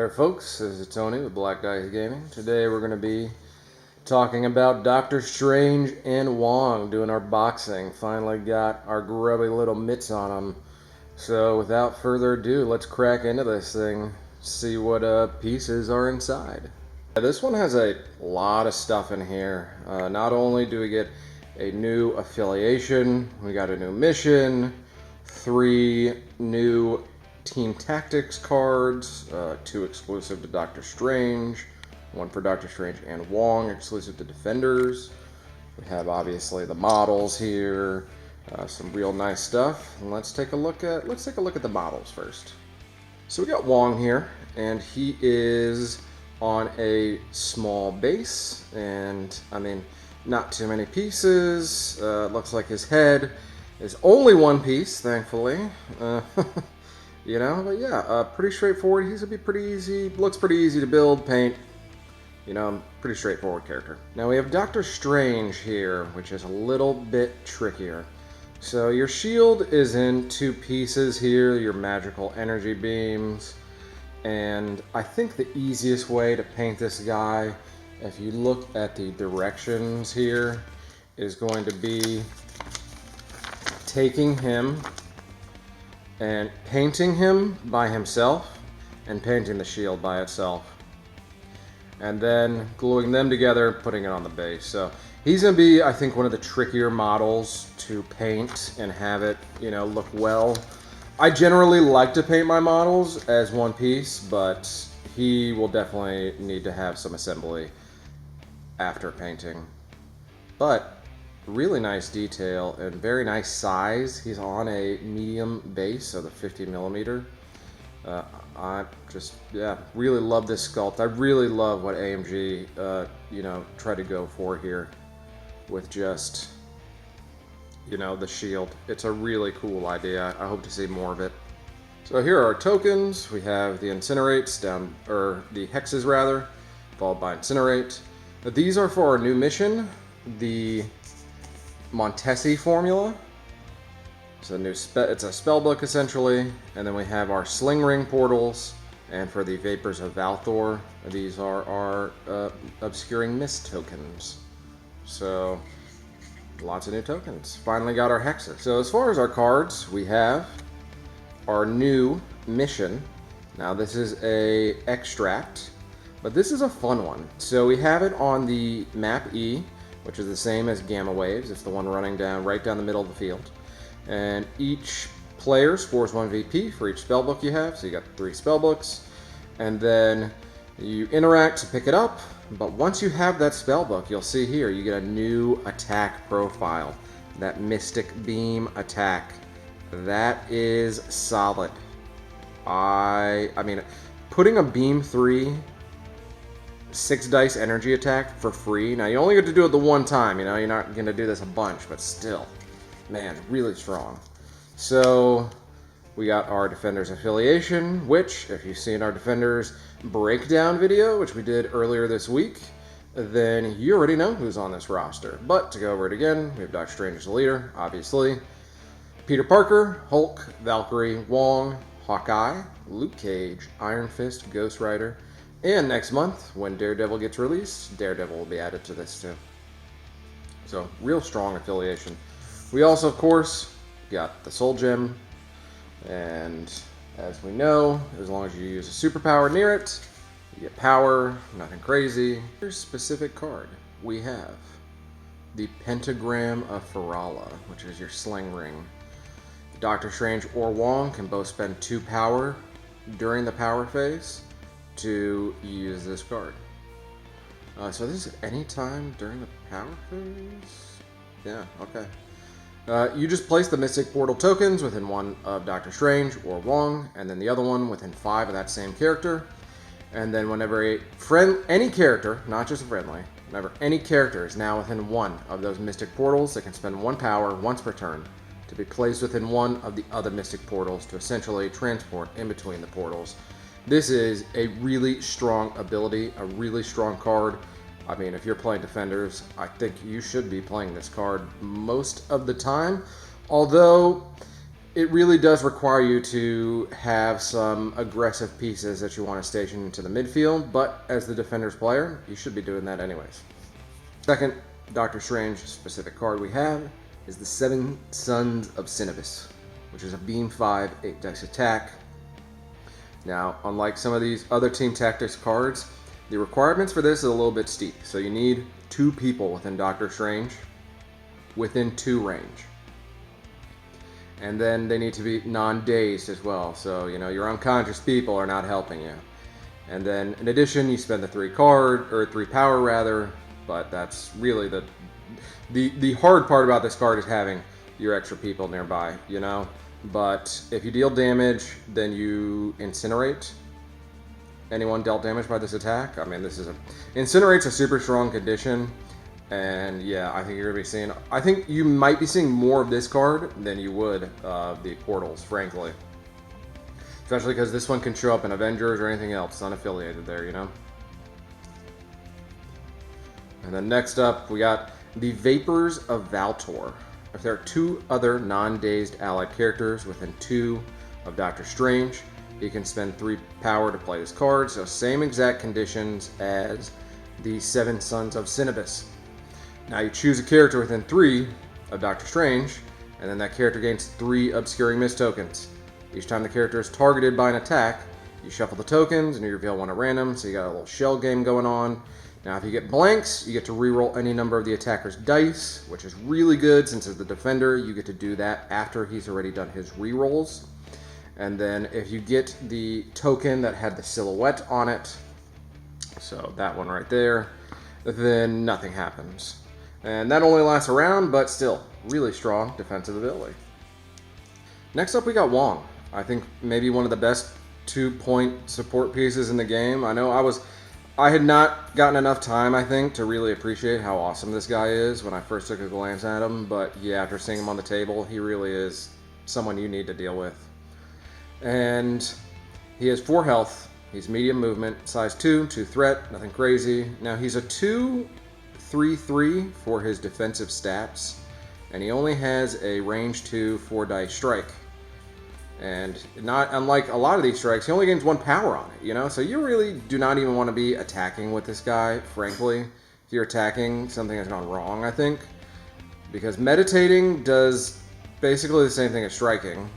there, folks. This is Tony with Black Dice Gaming. Today we're going to be talking about Doctor Strange and Wong, doing our boxing. Finally got our grubby little mitts on them. So without further ado, let's crack into this thing, see what pieces are inside. This one has a lot of stuff in here. Not only do we get a new affiliation, we got a new mission, 3 new Team Tactics cards, 2 exclusive to Doctor Strange, 1 for Doctor Strange and Wong, exclusive to Defenders. We have obviously the models here, some real nice stuff. And let's take a look at the models first. So we got Wong here, and he is on a small base, and I mean, not too many pieces. Looks like his head is only 1 piece, thankfully. You know, but yeah, pretty straightforward. He's gonna be pretty easy. Looks pretty easy to build, paint. You know, pretty straightforward character. Now we have Doctor Strange here, which is a little bit trickier. So your shield is in 2 pieces here, your magical energy beams. And I think the easiest way to paint this guy, if you look at the directions here, is going to be taking him and painting him by himself and painting the shield by itself. And then gluing them together, putting it on the base. So he's going to be, I think, one of the trickier models to paint and have it, you know, look well. I generally like to paint my models as 1 piece, but he will definitely need to have some assembly after painting. But really nice detail and very nice size. He's on a medium base, so the 50 millimeter. I just, yeah, really love this sculpt. I really love what AMG, you know, tried to go for here with just, you know, the shield. It's a really cool idea. I hope to see more of it. So here are our tokens. We have the incinerates down, or the hexes rather, followed by incinerate. But these are for our new mission, the Montesi formula. It's a new it's a spellbook essentially, and then we have our sling ring portals, and for the Vapors of Valtor, these are our obscuring mist tokens. So lots of new tokens. Finally got our hexes. So as far as our cards, we have our new mission. Now this is a extract, but this is a fun one. So we have it on the map E, which is the same as Gamma Waves. It's the one running down right down the middle of the field. And each player scores 1 VP for each spellbook you have. So you got 3 spellbooks. And then you interact to pick it up. But once you have that spellbook, you'll see here, you get a new attack profile. That Mystic Beam attack. That is solid. I mean, putting a Beam 3 6 dice energy attack for free. Now you only get to do it the 1 time, you know, you're not going to do this a bunch, but still, man, really strong. So we got our Defenders affiliation, which if you've seen our Defenders breakdown video, which we did earlier this week, then you already know who's on this roster. But to go over it again, we have Doctor Strange as the leader, obviously. Peter Parker, Hulk, Valkyrie, Wong, Hawkeye, Luke Cage, Iron Fist, Ghost Rider. And next month, when Daredevil gets released, Daredevil will be added to this too. So, real strong affiliation. We also, of course, got the Soul Gem. And as we know, as long as you use a superpower near it, you get power, nothing crazy. Here's a specific card. We have the Pentagram of Farala, which is your sling ring. Doctor Strange or Wong can both spend 2 power during the power phase to use this card. So this is any time during the power phase? Yeah, okay. You just place the Mystic Portal tokens within 1 of Doctor Strange or Wong, and then the other one within 5 of that same character. And then whenever any character, not just a friendly, whenever any character is now within 1 of those Mystic Portals, they can spend 1 power once per turn to be placed within 1 of the other Mystic Portals to essentially transport in between the portals. This is a really strong ability, a really strong card. I mean, if you're playing Defenders, I think you should be playing this card most of the time. Although, it really does require you to have some aggressive pieces that you want to station into the midfield, but as the defender's player, you should be doing that anyways. Second Doctor Strange specific card we have is the Seven Sons of Sinnibus, which is a Beam 5, 8 Dex attack. Now, unlike some of these other Team Tactics cards, the requirements for this is a little bit steep. So you need 2 people within Doctor Strange within 2 range. And then they need to be non-dazed as well. So, you know, your unconscious people are not helping you. And then, in addition, you spend the 3 power rather. But that's really the hard part about this card is having your extra people nearby, you know. But if you deal damage, then you incinerate anyone dealt damage by this attack. I mean, Incinerate's a super strong condition. And yeah, I think you're going to be seeing... I think you might be seeing more of this card than you would the portals, frankly. Especially because this one can show up in Avengers or anything else unaffiliated there, you know? And then next up, we got the Vapors of Valtor. If there are 2 other non-dazed allied characters within 2 of Doctor Strange, he can spend 3 power to play this card. So same exact conditions as the Seven Sons of Sinnibus. Now you choose a character within 3 of Doctor Strange, and then that character gains 3 Obscuring Mist tokens. Each time the character is targeted by an attack, you shuffle the tokens and you reveal one at random, so you got a little shell game going on. Now if you get blanks, you get to reroll any number of the attacker's dice, which is really good since as the defender, you get to do that after he's already done his rerolls. And then if you get the token that had the silhouette on it, so that one right there, then nothing happens. And that only lasts a round, but still, really strong defensive ability. Next up, we got Wong. I think maybe one of the best 2-point support pieces in the game. I had not gotten enough time, I think, to really appreciate how awesome this guy is when I first took a glance at him. But yeah, after seeing him on the table, he really is someone you need to deal with. And he has 4 health. He's medium movement, size 2, 2 threat, nothing crazy. Now he's a 2/3/3 for his defensive stats, and he only has a range 2 4-dice strike. And not unlike a lot of these strikes, he only gains 1 power on it, you know? So you really do not even want to be attacking with this guy, frankly. If you're attacking, something has gone wrong, I think. Because meditating does basically the same thing as striking,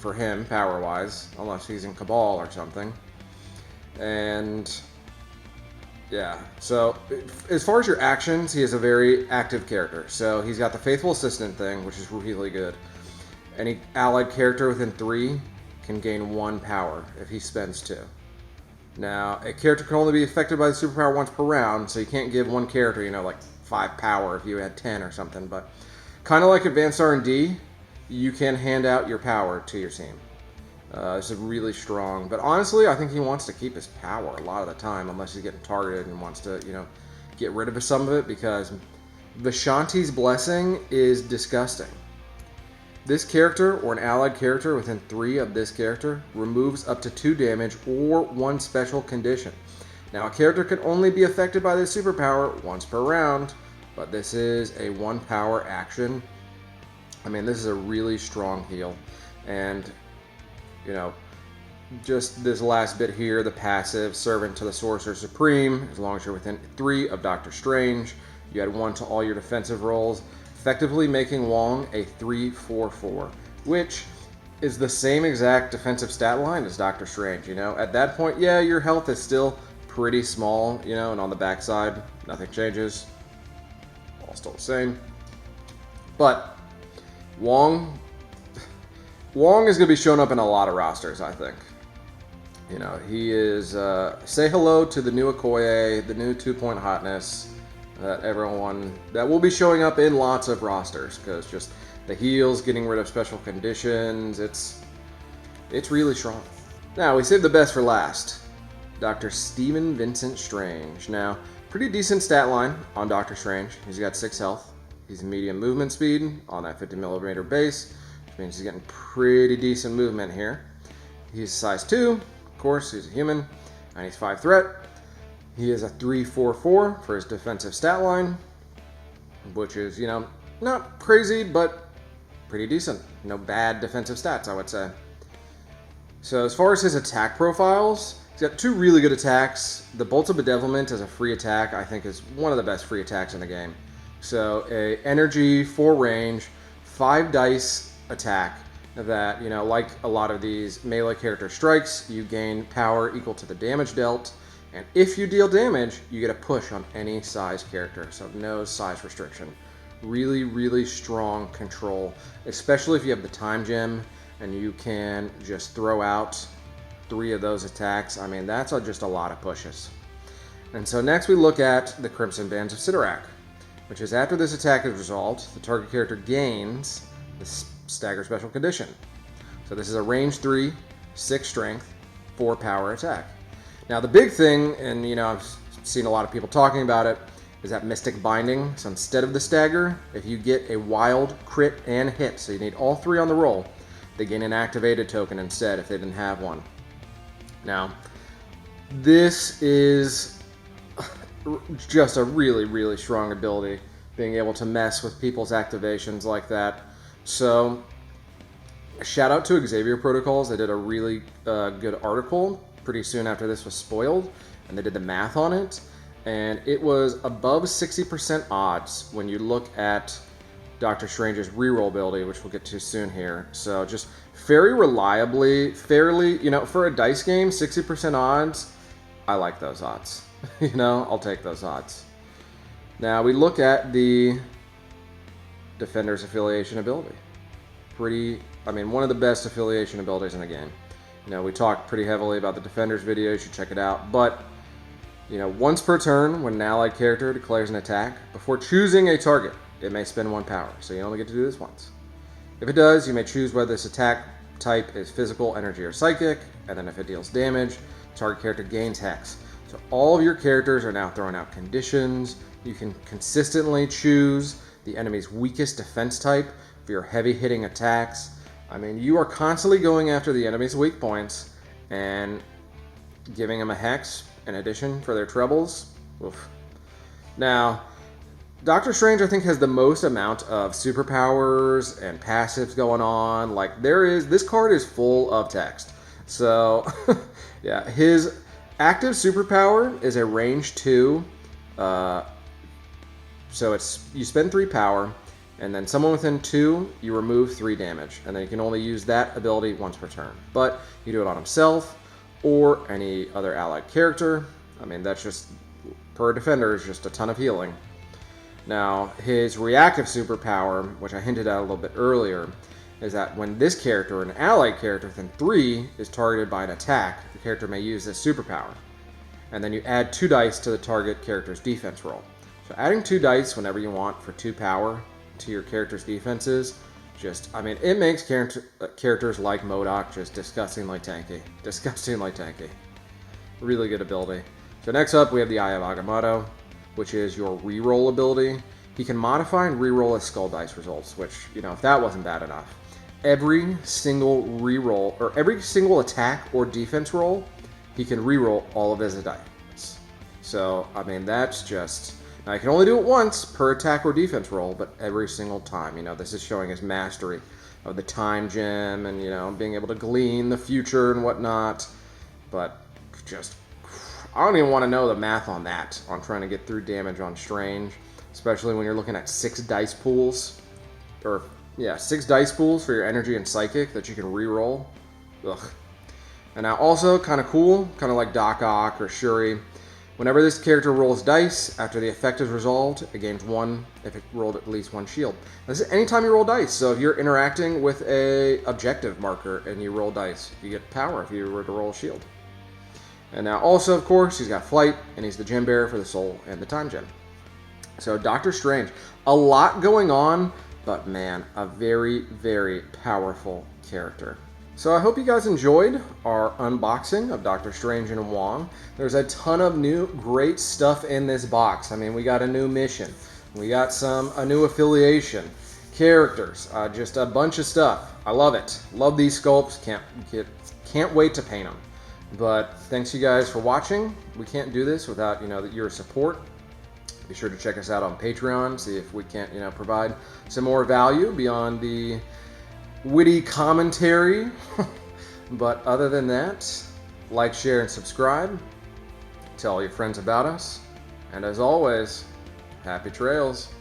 for him, power-wise, unless he's in Cabal or something. And yeah, so as far as your actions, he is a very active character. So he's got the Faithful Assistant thing, which is really good. Any allied character within 3 can gain 1 power if he spends 2. Now, a character can only be affected by the superpower once per round, so you can't give one character, you know, like 5 power if you had 10 or something. But kind of like Advanced R&D, you can hand out your power to your team. This is really strong. But honestly, I think he wants to keep his power a lot of the time, unless he's getting targeted and wants to, you know, get rid of some of it, because Vishanti's Blessing is disgusting. This character, or an allied character within 3 of this character, removes up to 2 damage or 1 special condition. Now, a character can only be affected by this superpower once per round, but this is a 1 power action. I mean, this is a really strong heal. And, you know, just this last bit here, the passive, Servant to the Sorcerer Supreme, as long as you're within 3 of Doctor Strange, you add 1 to all your defensive rolls, effectively making Wong a 3/4/4, which is the same exact defensive stat line as Doctor Strange, you know? At that point, yeah, your health is still pretty small, you know, and on the backside, nothing changes. All still the same. But Wong is going to be showing up in a lot of rosters, I think. You know, he is, say hello to the new Okoye, the new 2-point hotness, that will be showing up in lots of rosters, because just the heals, getting rid of special conditions, it's really strong. Now, we saved the best for last. Dr. Stephen Vincent Strange. Now, pretty decent stat line on Dr. Strange. He's got 6 health. He's medium movement speed on that 50mm base, which means he's getting pretty decent movement here. He's size 2, of course, he's a human, and he's 5 threat. He is a 3/4/4 for his defensive stat line, which is, you know, not crazy, but pretty decent. No bad defensive stats, I would say. So as far as his attack profiles, he's got 2 really good attacks. The Bolts of Bedevilment as a free attack, I think, is one of the best free attacks in the game. So a energy, 4 range, 5 dice attack that, you know, like a lot of these melee character strikes, you gain power equal to the damage dealt. And if you deal damage, you get a push on any size character. So no size restriction. Really, really strong control, especially if you have the time gem and you can just throw out 3 of those attacks. I mean, that's just a lot of pushes. And so next we look at the Crimson Bands of Sidorak, which is after this attack is resolved, the target character gains the Stagger Special Condition. So this is a range 3, 6 strength, 4 power attack. Now the big thing, and you know, I've seen a lot of people talking about it, is that Mystic Binding. So instead of the stagger, if you get a wild, crit, and hit, so you need all 3 on the roll, they gain an activated token instead if they didn't have one. Now, this is just a really, really strong ability, being able to mess with people's activations like that. So, shout out to Xavier Protocols. They did a really good article pretty soon after this was spoiled, and they did the math on it, and it was above 60% odds when you look at Doctor Strange's reroll ability, which we'll get to soon here. So just very reliably, fairly, you know, for a dice game, 60% odds, I like those odds. You know, I'll take those odds. Now we look at the Defender's Affiliation ability. I mean, one of the best affiliation abilities in the game. You know, we talked pretty heavily about the Defender's video, you should check it out. But, you know, once per turn, when an allied character declares an attack, before choosing a target, it may spend 1 power, so you only get to do this once. If it does, you may choose whether this attack type is physical, energy, or psychic, and then if it deals damage, the target character gains Hex. So all of your characters are now throwing out conditions. You can consistently choose the enemy's weakest defense type for your heavy-hitting attacks. I mean, you are constantly going after the enemy's weak points and giving them a Hex in addition for their trebles. Oof. Now, Doctor Strange, I think, has the most amount of superpowers and passives going on. Like, this card is full of text. So, yeah, his active superpower is a range 2. So you spend 3 power, and then someone within 2, you remove 3 damage. And then you can only use that ability once per turn. But you do it on himself or any other allied character. I mean, that's just, per defender, is just a ton of healing. Now, his reactive superpower, which I hinted at a little bit earlier, is that when this character, an allied character within 3, is targeted by an attack, the character may use this superpower. And then you add 2 dice to the target character's defense roll. So adding 2 dice whenever you want for 2 power to your character's defenses, just, I mean, it makes characters like MODOK just disgustingly tanky. Disgustingly tanky. Really good ability. So next up, we have the Eye of Agamotto, which is your reroll ability. He can modify and reroll his skull dice results, which, you know, if that wasn't bad enough, every single reroll, or every single attack or defense roll, he can reroll all of his dice. So, I mean, that's just, now he can only do it once per attack or defense roll, but every single time, you know, this is showing his mastery of the time gem and, you know, being able to glean the future and whatnot. But just, I don't even want to know the math on that, on trying to get through damage on Strange, especially when you're looking at 6 dice pools, or, yeah, 6 dice pools for your energy and psychic that you can reroll. Ugh. And now also, kind of cool, kind of like Doc Ock or Shuri, whenever this character rolls dice, after the effect is resolved, it gains 1 if it rolled at least 1 shield. This is anytime you roll dice, so if you're interacting with a objective marker and you roll dice, you get power if you were to roll a shield. And now also, of course, he's got flight, and he's the gem bearer for the soul and the time gem. So Doctor Strange, a lot going on, but man, a very, very powerful character. So I hope you guys enjoyed our unboxing of Doctor Strange and Wong. There's a ton of new great stuff in this box. I mean, we got a new mission. We got a new affiliation, characters, just a bunch of stuff. I love it. Love these sculpts. Can't wait to paint them. But thanks you guys for watching. We can't do this without, you know, your support. Be sure to check us out on Patreon, see if we can't, provide some more value beyond the witty commentary. But other than that, like, share, and subscribe. Tell all your friends about us. And as always, happy trails.